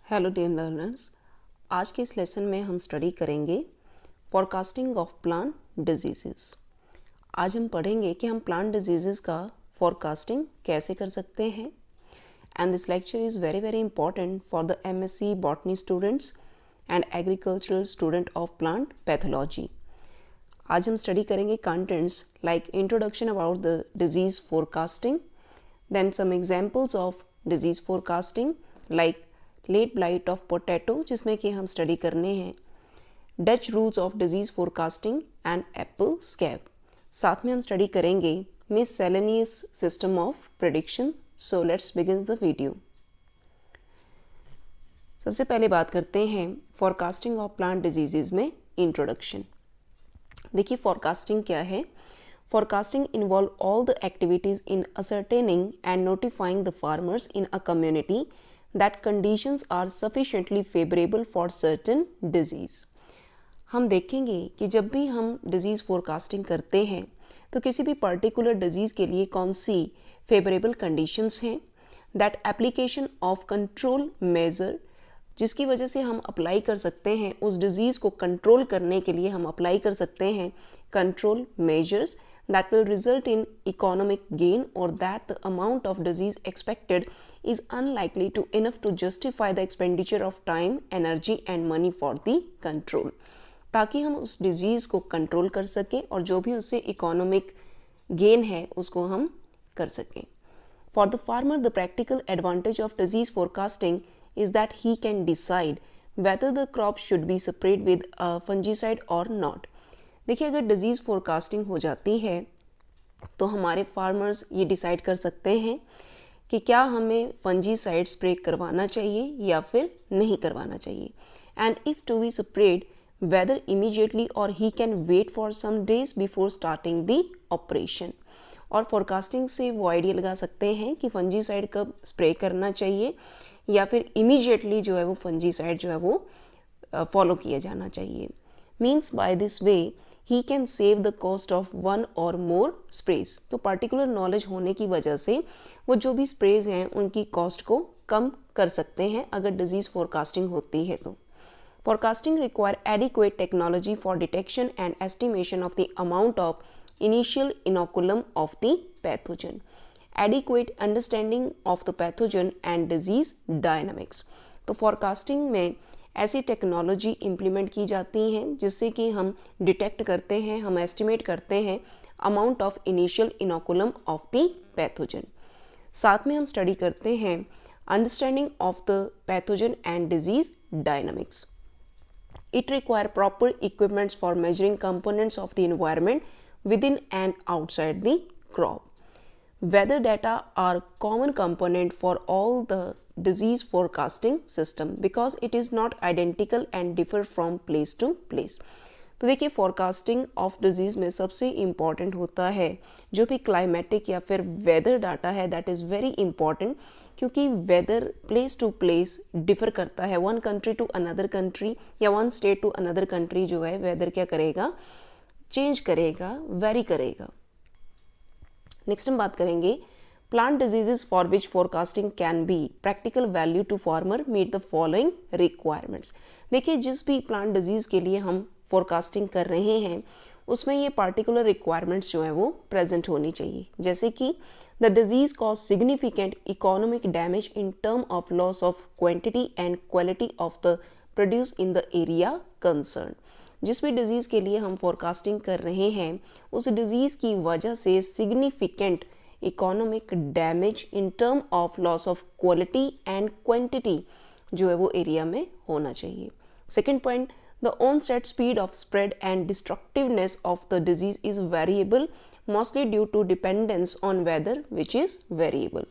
Hello dear learners, आज के इस लेसन में हम स्टडी करेंगे फॉरकास्टिंग ऑफ प्लांट डिजीज़। आज हम पढ़ेंगे कि हम प्लांट डिजीज़ का फॉरकास्टिंग कैसे कर सकते हैं। And this lecture is very very important for the MSc botany students and agricultural student of plant pathology. आज हम स्टडी करेंगे contents like introduction about the disease forecasting, then some examples of disease forecasting like late blight of potato, जिसमें कि हम study करने हैं Dutch rules of disease forecasting and apple scab. साथ में हम स्टडी करेंगे miscellaneous system of prediction. So let's begin the video. सबसे पहले बात करते हैं फोरकास्टिंग ऑफ प्लांट डिजीज़ में इंट्रोडक्शन। देखिए फोरकास्टिंग क्या है। Forecasting involve all the activities in ascertaining and notifying the farmers in a community that conditions are sufficiently favorable for certain disease। हम देखेंगे कि जब भी हम डिजीज़ फोरकास्टिंग करते हैं तो किसी भी पर्टिकुलर डिजीज़ के लिए कौन सी फेवरेबल कंडीशंस हैं, that application of control measure, जिसकी वजह से हम अप्लाई कर सकते हैं उस डिज़ीज़ को कंट्रोल करने के लिए हम अप्लाई कर सकते हैं control measures that will result in economic gain, or that the amount of disease expected is unlikely to enough to justify the expenditure of time, energy and money for the control, ताकि हम उस disease को control कर सकें और जो भी उससे इकोनॉमिक गेन है उसको हम कर सकें। For the farmer the practical advantage of disease forecasting is that he can decide whether the crop should be sprayed with a fungicide or not। देखिए अगर डिज़ीज़ फोरकास्टिंग हो जाती है तो हमारे फार्मर्स ये डिसाइड कर सकते हैं कि क्या हमें फंजीसाइड स्प्रे करवाना चाहिए या फिर नहीं करवाना चाहिए, and if to be spread weather immediately और he can wait for some days before starting the operation. और फोरकास्टिंग से वो आइडिया लगा सकते हैं कि फंजीसाइड कब स्प्रे करना चाहिए या फिर इमीडिएटली जो है वो फंजीसाइड जो है वो फॉलो किया जाना चाहिए। Means by this way he can save the cost of one और मोर स्प्रेज। तो पर्टिकुलर नॉलेज होने की वजह से वो जो भी स्प्रेज हैं उनकी कॉस्ट को कम कर सकते हैं अगर डिजीज़ फोरकास्टिंग होती है तो। Forecasting require adequate technology for detection and estimation of the amount of initial inoculum of the pathogen, adequate understanding of the pathogen and disease dynamics. तो फोरकास्टिंग में ऐसी टेक्नोलॉजी इम्प्लीमेंट की जाती हैं जिससे कि हम डिटेक्ट करते हैं, हम एस्टिमेट करते हैं amount of initial inoculum of the pathogen. साथ में हम स्टडी करते हैं understanding of the pathogen and disease dynamics. It require proper equipments for measuring components of the environment with in and outside the crop. Weather data are common component for all the disease forecasting system because it is not identical and differ from place to place। तो देखिए forecasting of disease में सबसे important होता है जो भी climatic या फिर वेदर डाटा है, दैट इज़ वेरी इंपॉर्टेंट, क्योंकि weather place to place differ करता है, one country to another country या one state to another country जो है वेदर क्या करेगा, चेंज करेगा, वेरी करेगा। नेक्स्ट हम बात करेंगे plant diseases for which forecasting can be practical value to farmer meet the following requirements. देखिए जिस भी प्लांट डिजीज़ के लिए हम फोरकास्टिंग कर रहे हैं उसमें ये पार्टिकुलर रिक्वायरमेंट्स जो है वो प्रेजेंट होनी चाहिए, जैसे कि the disease cause significant economic damage in term of loss of quantity and quality of the produce in the area concern. जिस भी डिज़ीज़ के लिए हम फोरकास्टिंग कर रहे हैं उस डिज़ीज़ की वजह से significant economic damage in term of loss of quality and quantity जो है वो एरिया में होना चाहिए। Second point, the onset speed of spread and destructiveness of the disease is variable mostly due to dependence on weather which is variable.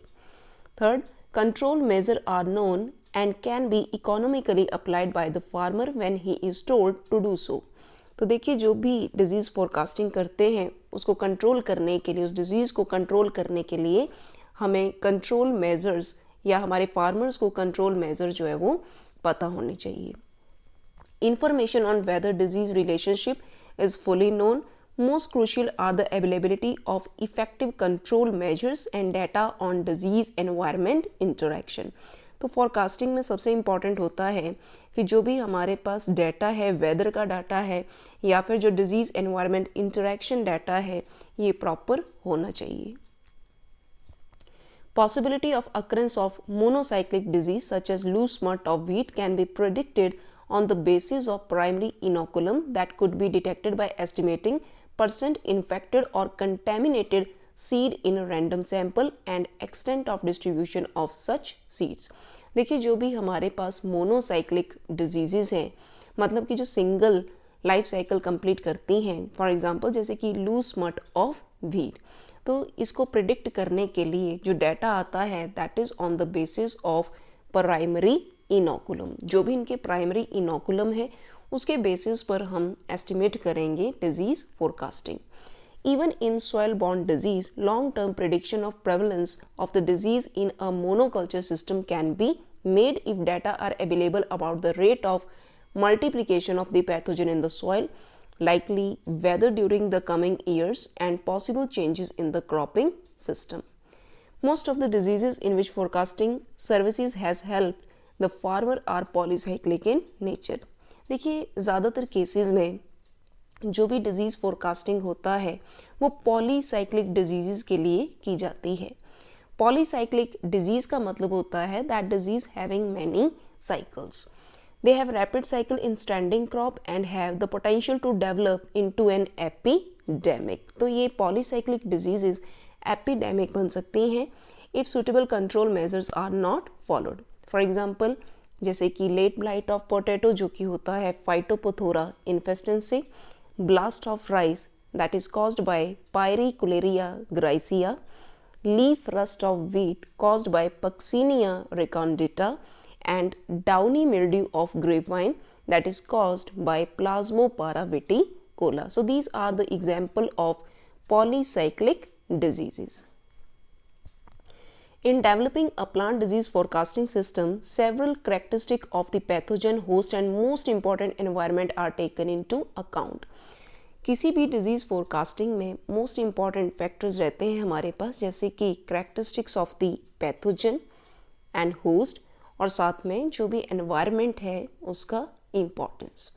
Third, control measures are known and can be economically applied by the farmer when he is told to do so। तो देखिए जो भी disease forecasting करते हैं उसको control करने के लिए, उस डिज़ीज़ को कंट्रोल करने के लिए हमें कंट्रोल मेजर्स या हमारे फार्मर्स को कंट्रोल मेजर जो है वो पता होने चाहिए। Information on whether disease relationship is fully known. Most crucial are the availability of effective control measures and data on disease environment interaction। तो फोरकास्टिंग में सबसे इम्पॉर्टेंट होता है कि जो भी हमारे पास डाटा है, वेदर का डाटा है या फिर जो डिजीज़ एनवायरनमेंट इंटरेक्शन डाटा है, ये प्रॉपर होना चाहिए. Possibility of occurrence of monocyclic disease such as loose smut of wheat can be predicted on the basis of primary inoculum that could be detected by estimating percent infected or contaminated seed in a random sample and extent of distribution of such seeds. देखिए जो भी हमारे पास monocyclic diseases हैं, मतलब कि जो single life cycle complete करती हैं, फॉर एग्जांपल जैसे कि लूज स्मट ऑफ व्हीट, तो इसको प्रिडिक्ट करने के लिए जो डाटा आता है that is on the basis of primary inoculum. जो भी इनके प्राइमरी इनोकुलम है उसके बेसिस पर हम एस्टिमेट करेंगे disease forecasting. Even in soil-borne disease, long-term prediction of prevalence of the disease in a monoculture system can be made if data are available about the rate of multiplication of the pathogen in the soil, likely weather during the coming years, and possible changes in the cropping system. Most of the diseases in which forecasting services has helped the farmer are polycyclic in nature. देखिए ज़्यादातर cases में जो भी disease forecasting होता है वो polycyclic disease के लिए की जाती है. पॉलीसाइक्लिक डिजीज़ का मतलब होता है that disease having many cycles. They have rapid cycle in standing crop and have the potential to develop into an epidemic. तो ये polycyclic diseases epidemic बन सकती हैं if suitable control measures are not followed. For example, जैसे कि late blight of potato जो कि होता है Phytophthora infestans से, blast of rice that is caused by Pyricularia griseia, leaf rust of wheat caused by Puccinia recondita, and downy mildew of grapevine that is caused by Plasmopara viticola. So these are the example of polycyclic diseases. In developing a plant disease forecasting system, several characteristics of the pathogen, host and most important environment are taken into account. किसी भी disease forecasting में most important factors रहते हैं हमारे पास, जैसे कि characteristics of the pathogen and host, और साथ में जो भी एनवायरनमेंट है उसका importance.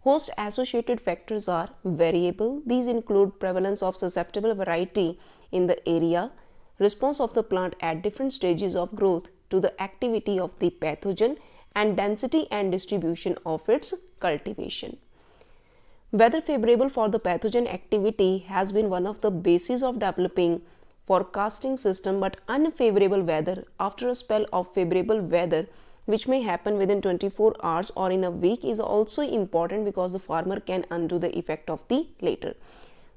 Host associated factors are variable. These include prevalence of susceptible variety in the area, response of the plant at different stages of growth to the activity of the pathogen, and density and distribution of its cultivation. Weather favorable for the pathogen activity has been one of the bases of developing forecasting system, but unfavorable weather after a spell of favorable weather which may happen within 24 hours or in a week is also important because the farmer can undo the effect of the later.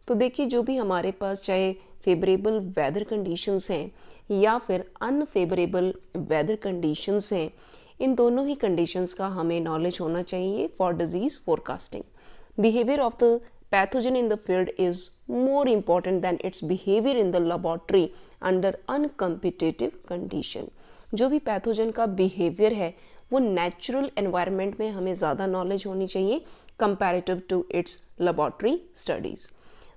तो देखिए जो भी हमारे पास चाहे favourable weather conditions हैं या फिर unfavourable weather conditions हैं, इन दोनों ही कंडीशंस का हमें नॉलेज होना चाहिए for disease forecasting. Behaviour of the pathogen in the field is more important than its behaviour in the laboratory under uncompetitive condition. जो भी पैथोजन का बिहेवियर है वो नेचुरल एनवायरनमेंट में हमें ज़्यादा नॉलेज होनी चाहिए comparative to its laboratory studies.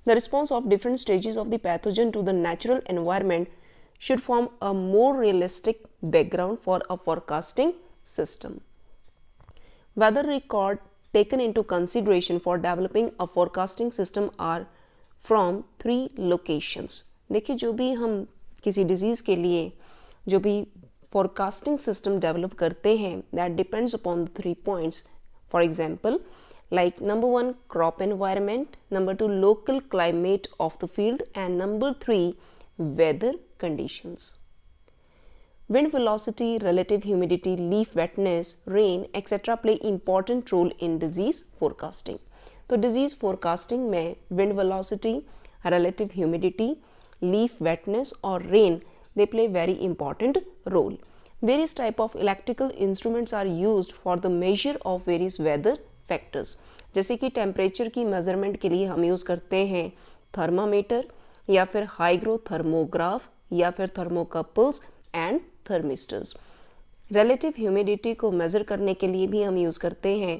The response of different stages of the pathogen to the natural environment should form a more realistic background for a forecasting system. Weather record taken into consideration for developing a forecasting system are from 3 locations. देखिए जो भी हम किसी disease के लिए जो भी forecasting system develop करते हैं that depends upon the 3 points. For example, like number 1 crop environment, number 2 local climate of the field, and number 3 weather conditions. Wind velocity, relative humidity, leaf wetness, rain etc. play important role in disease forecasting. तो disease forecasting में wind velocity, relative humidity, leaf wetness और rain they play very important role. Various type of electrical instruments are used for the measure of various weather factors. जैसे कि temperature की measurement के लिए हम use करते हैं थर्मामीटर या फिर हाईग्रो थर्मोग्राफ या फिर thermocouples and thermistors. Relative humidity को मेज़र करने के लिए भी हम यूज़ करते हैं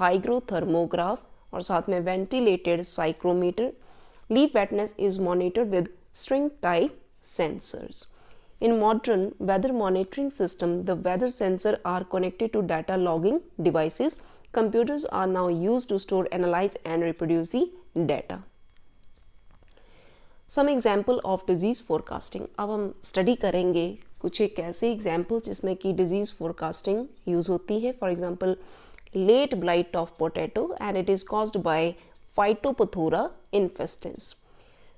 हाईग्रो थर्मोग्राफ और साथ में ventilated psychrometer. Leaf वेटनेस is monitored with string type sensors. In modern weather monitoring system, the weather sensor are connected to data logging devices. Computers are now used to store, analyze and reproduce the data. Some example of disease forecasting. अब हम study करेंगे कुछ एक ऐसे example जिसमें कि disease forecasting use होती है. For example late blight of potato and it is caused by phytophthora infestans.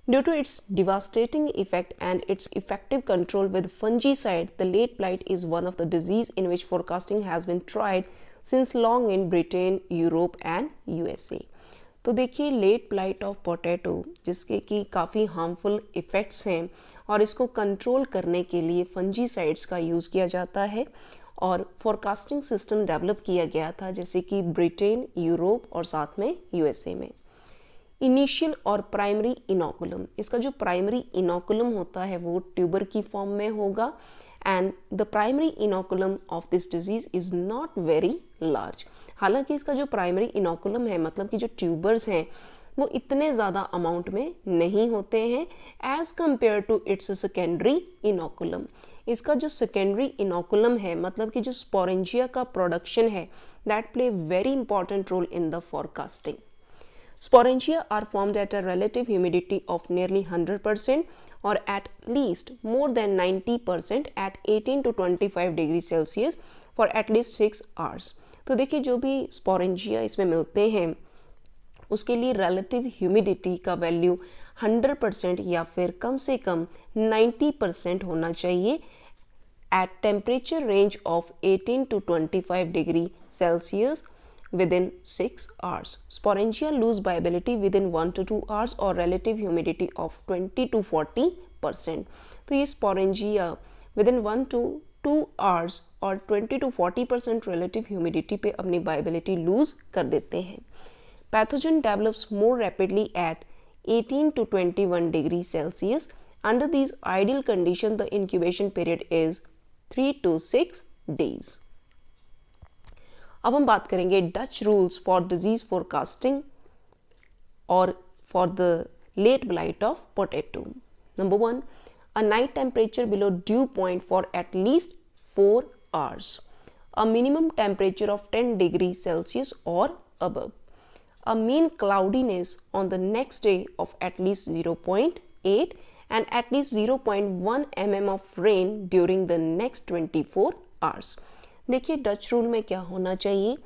Due to its devastating effect and its effective control with fungicide, the late blight is one of the disease in which forecasting has been tried since long in Britain, Europe and USA. तो देखिए late blight of potato जिसके कि काफ़ी harmful effects हैं और इसको control करने के लिए फंजीसाइड्स का यूज़ किया जाता है और फोरकास्टिंग सिस्टम डेवलप किया गया था जैसे कि ब्रिटेन, यूरोप और साथ में यूएसए में. इनिशियल और प्राइमरी इनोकुलम, इसका जो प्राइमरी इनोकुलम होता है वो ट्यूबर की फॉर्म में होगा and the primary inoculum of this disease is not very large. हालांकि इसका जो प्राइमरी इनोकुलम है मतलब कि जो ट्यूबर्स हैं वो इतने ज़्यादा अमाउंट में नहीं होते हैं as compare to its secondary inoculum. इसका जो सेकेंडरी इनोकुलम है मतलब कि जो स्पोरेंजिया का प्रोडक्शन है that play very important role in the forecasting. Sporangia are formed at a relative humidity of nearly 100% or at least more than 90% at 18 to 25 degree Celsius for at least 6 hours. तो देखिए जो भी sporangia इसमें मिलते हैं उसके लिए relative humidity का वैल्यू 100% या फिर कम से कम 90% होना चाहिए at temperature range of 18 to 25 degree Celsius within 6 hours. Sporangia lose viability within 1 to 2 hours or relative humidity of 20 to 40%. तो ये sporangia within 1 to 2 hours और 20 to 40% relative humidity पे अपनी viability lose कर देते हैं. Pathogen develops more rapidly at 18 to 21 degrees Celsius. Under these ideal conditions, the incubation period is 3 to 6 days. अब हम बात करेंगे Dutch rules for disease forecasting और for the late blight of potato. Number 1, a night temperature below dew point for at least 4 hours. A minimum temperature of 10 degrees Celsius or above. A mean cloudiness on the next day of at least 0.8 and at least 0.1 mm of rain during the next 24 hours. देखिए Dutch rule में क्या होना चाहिए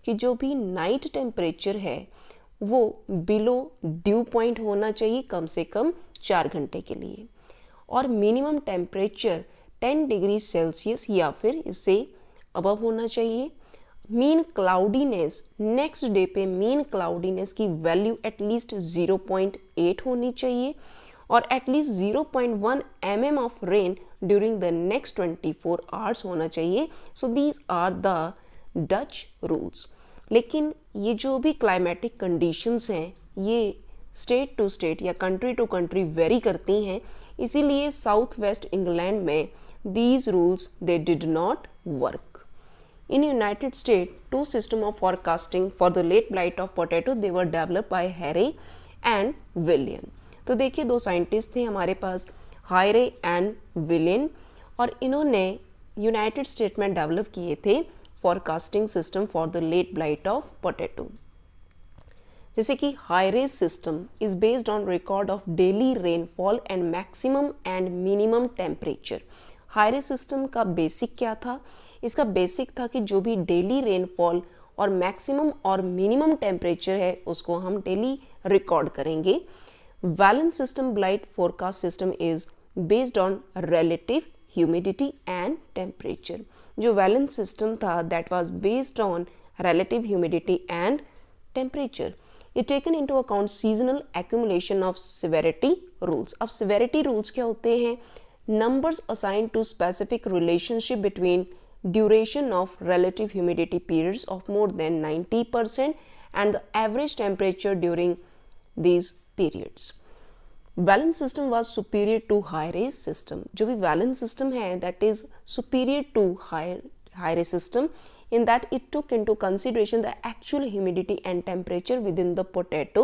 कि जो भी night temperature है वो बिलो ड्यू पॉइंट होना चाहिए कम से कम 4 घंटे के लिए और मिनिमम टेम्परेचर 10 डिग्री सेल्सियस या फिर इससे अबव होना चाहिए. मीन क्लाउडीनेस नेक्स्ट डे पे मीन क्लाउडीनेस की वैल्यू एटलीस्ट 0.8 होनी चाहिए और at least 0.1 mm of rain during the next 24 hours होना चाहिए. So these are the Dutch rules. लेकिन ये जो भी क्लाइमेटिक कंडीशंस हैं ये स्टेट टू स्टेट या कंट्री टू कंट्री वेरी करती हैं, इसीलिए साउथ वेस्ट इंग्लैंड में these rules they did not work. In United States, two systems of forecasting for the late blight of potato they were developed by Harry and William. तो देखिए दो scientist थे हमारे पास हायरे and विलियन और इन्होंने United state में develop किए थे forecasting system for the late blight of potato. जैसे कि Hyre system is based on record of daily rainfall and maximum and minimum temperature. Hyre system का बेसिक क्या था? इसका बेसिक था कि जो भी डेली रेनफॉल और मैक्सिमम और मिनिमम टेम्परेचर है उसको हम डेली रिकॉर्ड करेंगे. Wallin system blight forecast system is based on relative humidity and temperature. जो वैलेंस सिस्टम था that was based on relative humidity and temperature. It taken into account seasonal accumulation of severity rules. अब severity rules क्या होते हैं? Numbers assigned to specific relationship between duration of relative humidity periods of more than 90% and the average temperature during these periods. Valence system was superior to high-res system. जो भी valence system है that is superior to high-res system in that it took into consideration the actual humidity and temperature within the potato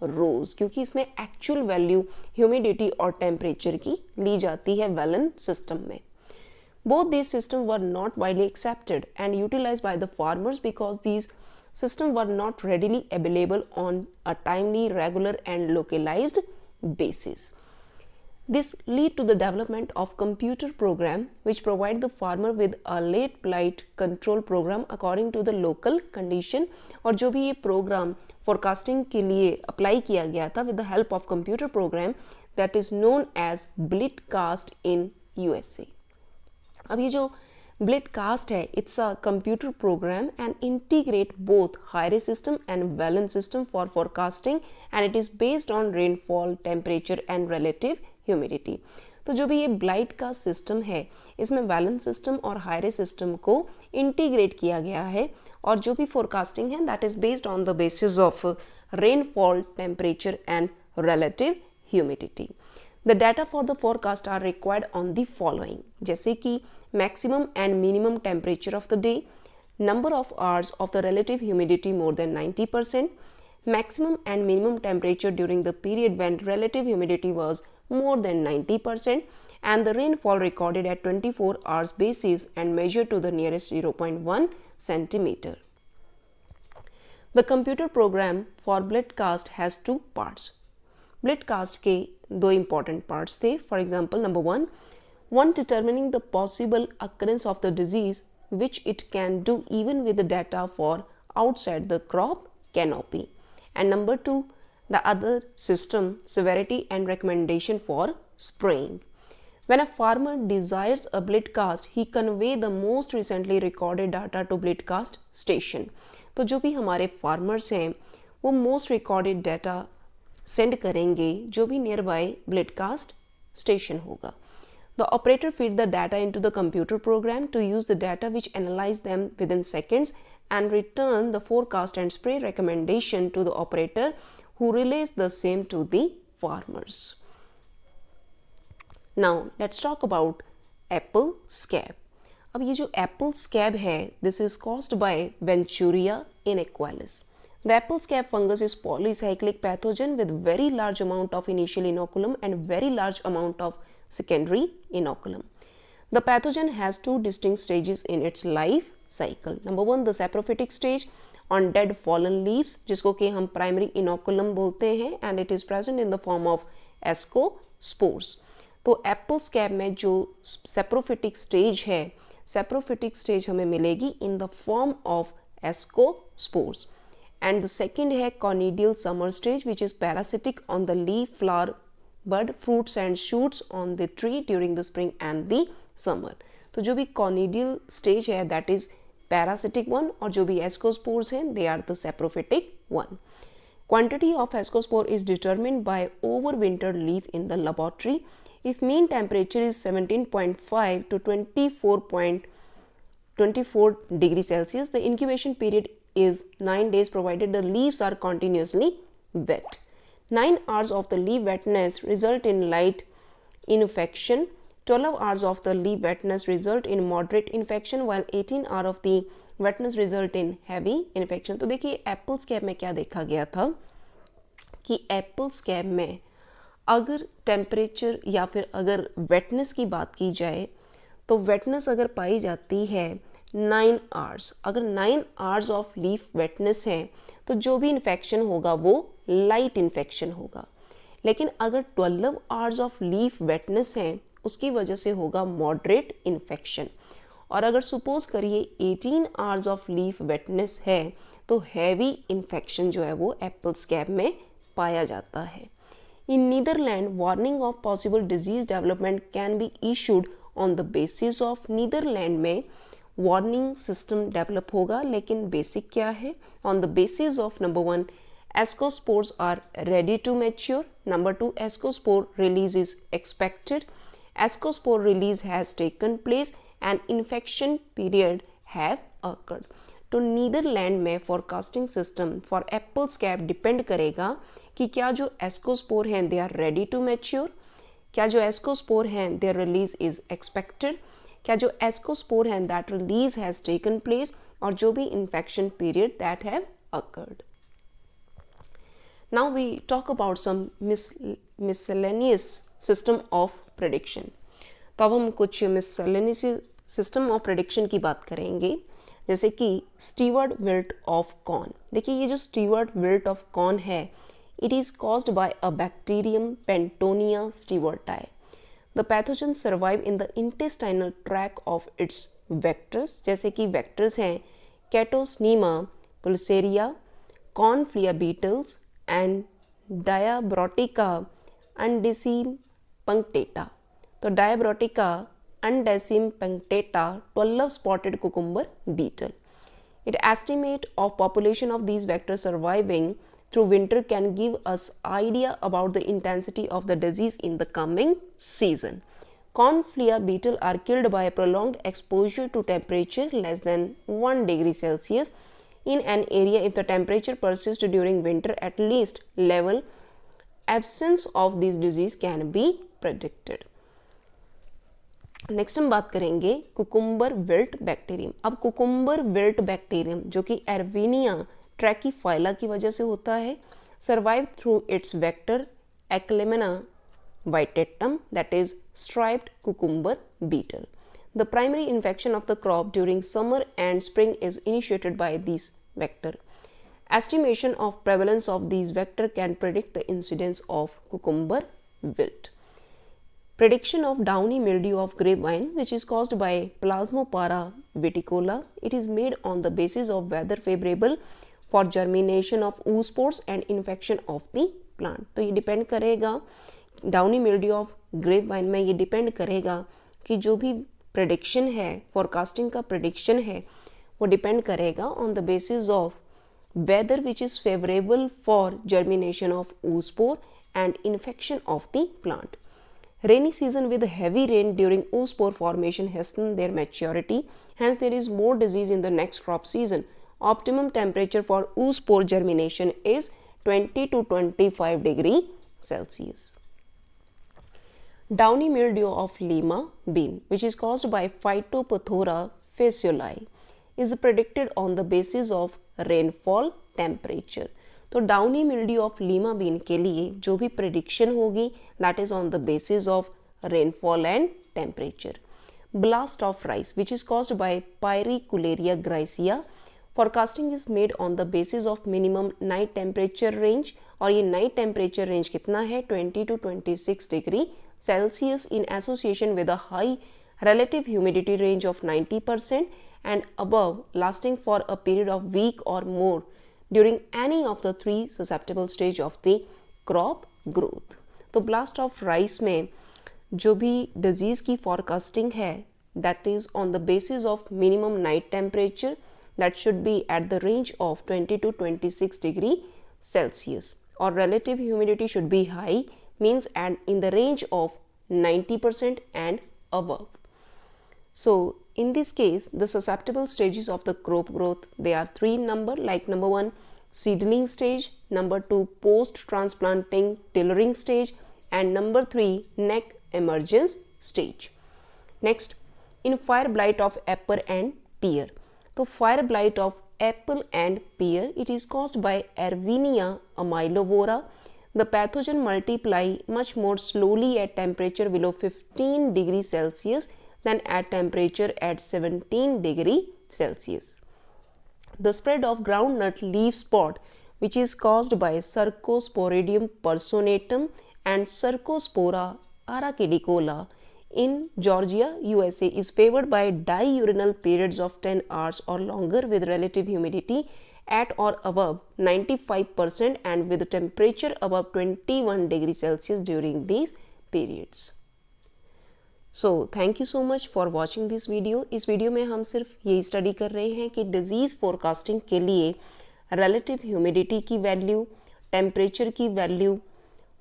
रोज, क्योंकि इसमें actual value humidity और temperature की ली जाती है Velan system में. Both these systems were not widely accepted and utilized by the farmers because these systems were not readily available on a timely, regular and localized basis. This led to the development of computer program which provide the farmer with a late blight control program according to the local condition. और जो भी ये program forecasting के लिए apply किया गया था with the help of computer program that is known as Blitcast in USA. अब ये जो Blitcast है, it's a computer program and integrate both high-ray system and Velen system for forecasting and it is based on rainfall, temperature and relative humidity. तो जो भी ये Blitcast system है, इसमें Velen system और high-ray system को integrate किया गया है और जो भी forecasting है that is based on the basis of rainfall, temperature and relative humidity. The data for the forecast are required on the following, जैसे कि maximum and minimum temperature of the day, number of hours of the relative humidity more than 90%, maximum and minimum temperature during the period when relative humidity was more than 90%, and the rainfall recorded at 24 hours basis and measured to the nearest 0.1 centimeter. The computer program for Blitcast has two parts. Blitcast के दो important parts थे. For example, number one determining the possible occurrence of the disease which it can do even with the data for outside the crop canopy, and number two the other system severity and recommendation for spraying. When a farmer desires a Blitcast, he convey the most recently recorded data to Blitcast station. तो जो भी हमारे farmers हैं वो most recorded data send करेंगे जो भी near by Blitcast station होगा. The operator feed the data into the computer program to use the data which analyze them within seconds and return the forecast and spray recommendation to the operator who relays the same to the farmers. Now let's talk about apple scab. अब ये जो apple scab है, this is caused by Venturinia inequalis. The apple scab fungus is polycyclic pathogen with very large amount of initial inoculum and very large amount of secondary inoculum. The pathogen has two distinct stages in its life cycle. Number one, the saprophytic stage on dead fallen leaves, जिसको कि हम primary inoculum बोलते हैं, and it is present in the form of ascospores. तो apple scab में जो saprophytic stage है, saprophytic stage हमें मिलेगी in the form of ascospores. And the second है conidial summer stage which is parasitic on the leaf, flower, bud, fruits and shoots on the tree during the spring and the summer. तो जो भी conidial stage है that is parasitic one और जो भी ascospores हैं they are the saprophytic one. Quantity of ascospore is determined by overwintered leaf in the laboratory. If mean temperature is 17.5 to 24 degrees Celsius, the incubation period is 9 days provided the leaves are continuously wet. 9 hours of the leaf wetness result in light infection, 12 hours of the leaf wetness result in moderate infection while 18 hours of the wetness result in heavy infection. तो देखिए Apple scab में क्या देखा गया था कि Apple scab में अगर टेम्परेचर या फिर अगर वेटनेस की बात की जाए तो वेटनेस अगर पाई जाती है 9 आवर्स, अगर 9 आवर्स ऑफ लीफ वेटनेस है तो जो भी इन्फेक्शन होगा वो लाइट इन्फेक्शन होगा. लेकिन अगर 12 आवर्स ऑफ लीफ वेटनेस है उसकी वजह से होगा मॉडरेट इन्फेक्शन. और अगर सपोज करिए 18 आवर्स ऑफ लीफ वेटनेस है तो हैवी इन्फेक्शन जो है वो एप्पल स्कैब में पाया जाता है. In Netherland warning of possible disease development can be issued on the basis of, Netherland में वार्निंग सिस्टम डेवलप होगा लेकिन बेसिक क्या है, on the basis of number 1 ascospores are ready to mature, number 2 ascospore release is expected, ascospore release has taken place and infection period have occurred. तो Netherland में forecasting system for apple scab depend करेगा कि क्या जो ascospore हैं they are ready to mature, क्या जो ascospore हैं देयर रिलीज इज एक्सपेक्टेड, क्या जो एस्कोस्पोर हैं that release has taken place, और जो भी infection period that have occurred. Now we talk about some miscellaneous system of prediction. तो अब हम कुछ miscellaneous system of prediction की बात करेंगे, जैसे कि स्टीवर्ट विल्ट ऑफ कॉर्न. देखिए ये जो स्टीवर्ट विल्ट ऑफ कॉर्न है, it is caused by a bacterium Pantoea stewartii. The pathogen survive in the intestinal track of its vectors. जैसे कि वेक्टर्स हैं कैटोस्नीमा पुल्सेरिया, कॉर्नफ्लिया बीटल्स एंड डायाब्रोटिका अंडेसिम पंक्टेटा. तो डायाब्रोटिका Undecim punctata 12 spotted cucumber beetle. It estimate of population of these vectors surviving through winter can give us idea about the intensity of the disease in the coming season. Cornflea beetle are killed by prolonged exposure to temperature less than 1 degree Celsius in an area if the temperature persists during winter at least level. Absence of this disease can be predicted. Next हम बात करेंगे cucumber wilt bacterium. अब cucumber wilt bacterium जो कि Erwinia tracheiphila की वजह से होता है, survive through its vector Acalymma vittatum that is striped cucumber beetle. The primary infection of the crop during summer and spring is initiated by this vector. Estimation of prevalence of these vector can predict the incidence of cucumber wilt. Prediction of downy mildew of grapevine, which is caused by Plasmopara viticola. It is made on the basis of weather favorable for germination of oospores and infection of the plant. तो ये depend करेगा downy mildew of grapevine में, ये depend करेगा कि जो भी prediction है, फोरकास्टिंग का प्रेडिक्शन है, वो डिपेंड करेगा on the basis of weather which is favorable for germination of oospore and infection of the plant. Rainy season with heavy rain during oospore formation hasten their maturity, hence there is more disease in the next crop season. Optimum temperature for oospore germination is 20 to 25 degree Celsius. Downy mildew of lima bean, which is caused by Phytophthora fascioli, is predicted on the basis of rainfall temperature. तो downy mildew of lima bean के लिए जो भी prediction होगी that is on the basis of rainfall and temperature. Blast of rice which is caused by Pyricularia grisea. Forecasting is made on the basis of minimum night temperature range, और ये night temperature range कितना है 20 to 26 degree Celsius in association with a high relative humidity range of 90% and above, lasting for a period of week or more during any of the 3 susceptible stage of the crop growth. तो blast of rice में जो भी disease की forecasting है that is on the basis of minimum night temperature that should be at the range of 20 to 26 degree Celsius, or relative humidity should be high, means and in the range of 90% and above. So in this case the susceptible stages of the crop growth, they are 3 in number, like number 1 seedling stage, number 2 post transplanting tillering stage, and number 3 neck emergence stage. Next, in fire blight of apple and pear. So fire blight of apple and pear, it is caused by Erwinia amylovora. The pathogen multiply much more slowly at temperature below 15 degrees Celsius than at temperature at 17 degree Celsius. The spread of groundnut leaf spot, which is caused by Cercosporidium personatum and Cercospora arachidicola in Georgia, USA, is favored by diurnal periods of 10 hours or longer with relative humidity at or above 95% and with temperature above 21 degrees Celsius during these periods. So thank you so much for watching this video. इस video में हम सिर्फ यही study कर रहे हैं कि disease forecasting के लिए रिलेटिव ह्यूमिडिटी की वैल्यू, टेम्परेचर की वैल्यू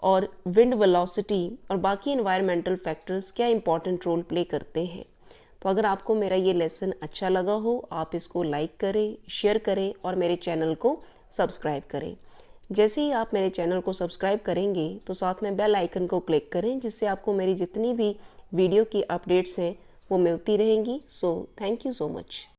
और विंड वेलोसिटी और बाकी एनवायरमेंटल फैक्टर्स क्या इंपॉर्टेंट रोल प्ले करते हैं. तो अगर आपको मेरा ये लेसन अच्छा लगा हो, आप इसको लाइक करें, शेयर करें और मेरे चैनल को सब्सक्राइब करें. जैसे ही आप मेरे चैनल को सब्सक्राइब करेंगे तो साथ में बेल आइकन को क्लिक करें, जिससे आपको मेरी जितनी भी वीडियो की अपडेट्स हैं वो मिलती रहेंगी. So thank you so much.